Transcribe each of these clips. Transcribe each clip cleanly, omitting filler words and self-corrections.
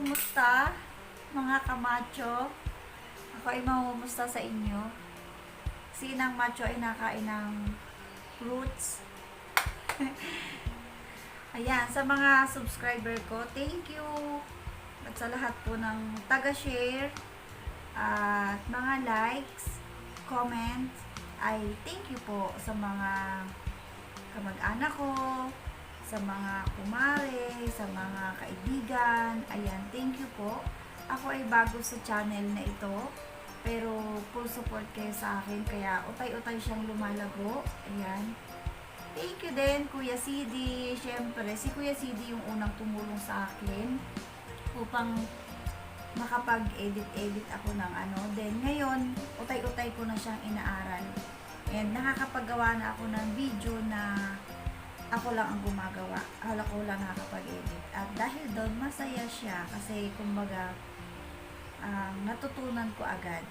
kumusta mga kamacho? Ako ay mamumusta sa inyo. Sinang macho ay nakain ng fruits. Ayan, sa mga subscriber ko, thank you. At sa lahat po ng taga-share at mga likes, comments, ay thank you po sa mga kamag-anak ko, sa mga kumare, sa mga kaibigan. Ayan, thank you po. Ako ay bago sa channel na ito, pero full support kayo sa akin, kaya utay-utay siyang lumalago. Ayan. Thank you din, Kuya CD. Siyempre, si Kuya CD yung unang tumulong sa akin upang makapag-edit ako ng ano. Then, ngayon, utay-utay ko na siyang inaaral. And nakakapagawa na ako ng video na ako lang ang gumagawa. Ako lang nakakapag-edit. At dahil doon, masaya siya kasi kumbaga, natutunan ko agad.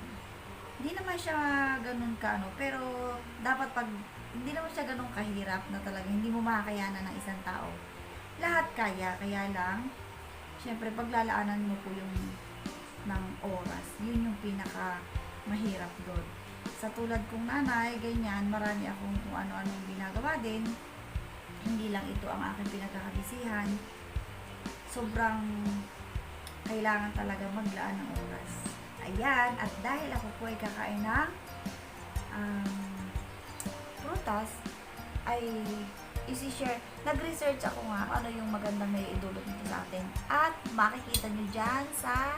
Hindi naman siya ganun kaano, pero dapat pag hindi naman siya ganun kahirap na talaga hindi mo makakayanan ng isang tao. Lahat kaya lang syempre paglalaanan mo po yung ng oras. Yun yung pinaka mahirap doon. Sa tulad kong nanay, ganyan, marami akong kung ano-anong ginagawa din. Hindi lang ito ang aking pinagkakabisihan. Sobrang kailangan talaga maglaan ng oras. Ayan, at dahil ako po ay kakain ng prutas, ay isi-share. Nag-research ako nga ano yung magandang may idulot nito sa atin. At makikita nyo dyan sa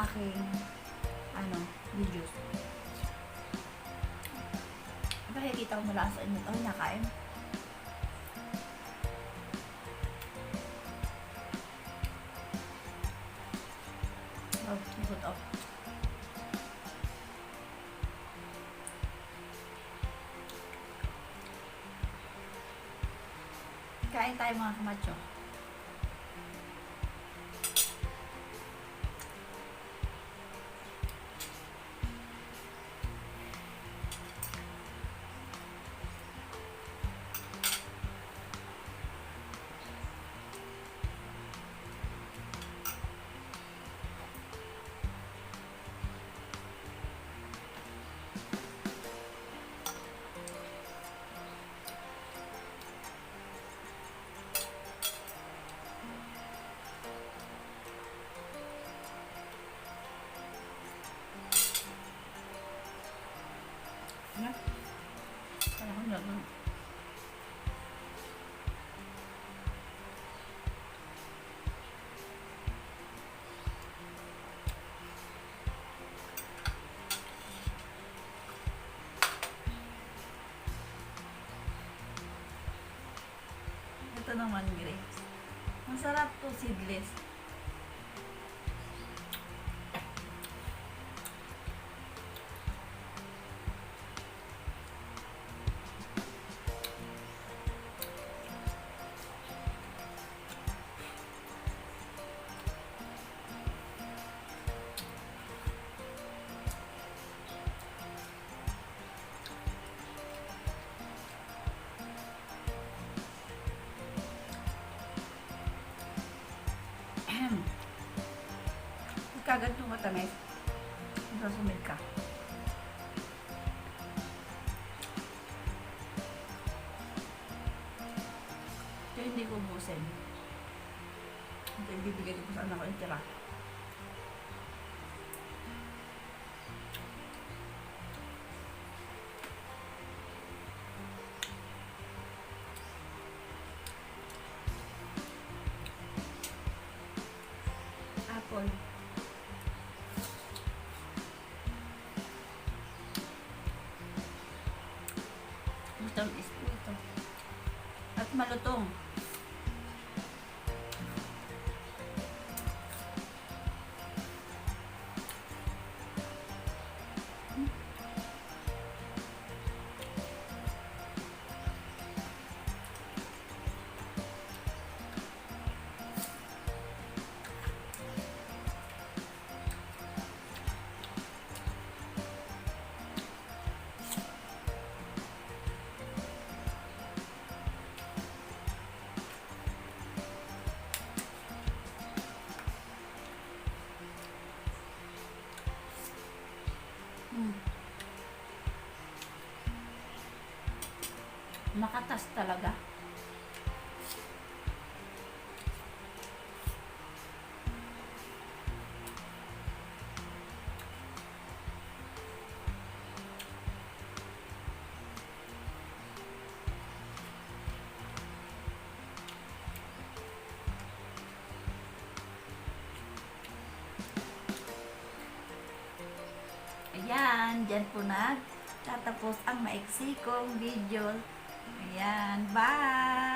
aking videos. Makikita ko mula sa inyo. Ay, nakain. Oh, good off. Kain tayo mga kamacho. Ito naman grapes. Masarap to, seedless. Kagat yung matamis. Sasumid ka. Ito hindi ko ubusin. Ito ibibigay ko sa anak ko yung tira. Apple. Tamis po ito. At malutong. Makatas talaga. Ayan, dyan po na tatapos ang maiksi kong video. Ayan, bye!